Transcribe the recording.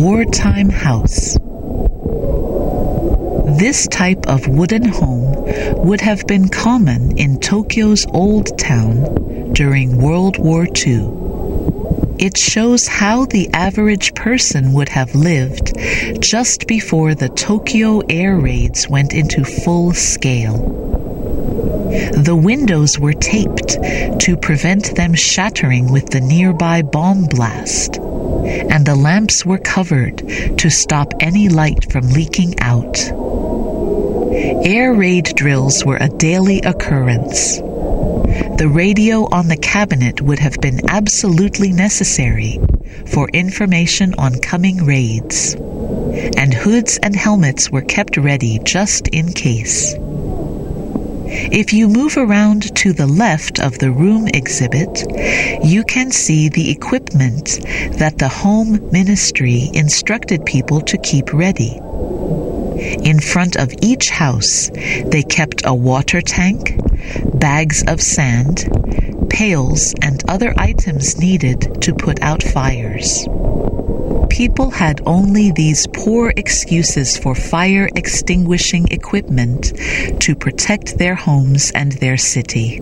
wartime house. This type of wooden home would have been common in Tokyo's Old Town during World War II. It shows how the average person would have lived just before the Tokyo air raids went into full scale. The windows were taped to prevent them shattering with the nearby bomb blast, and the lamps were covered to stop any light from leaking out. Air raid drills were a daily occurrence. The radio on the cabinet would have been absolutely necessary for information on coming raids, and hoods and helmets were kept ready just in case. If you move around to the left of the room exhibit, you can see the equipment that the Home Ministry instructed people to keep ready. In front of each house, they kept a water tank, bags of sand, pails, and other items needed to put out fires. People had only these poor excuses for fire extinguishing equipment to protect their homes and their city.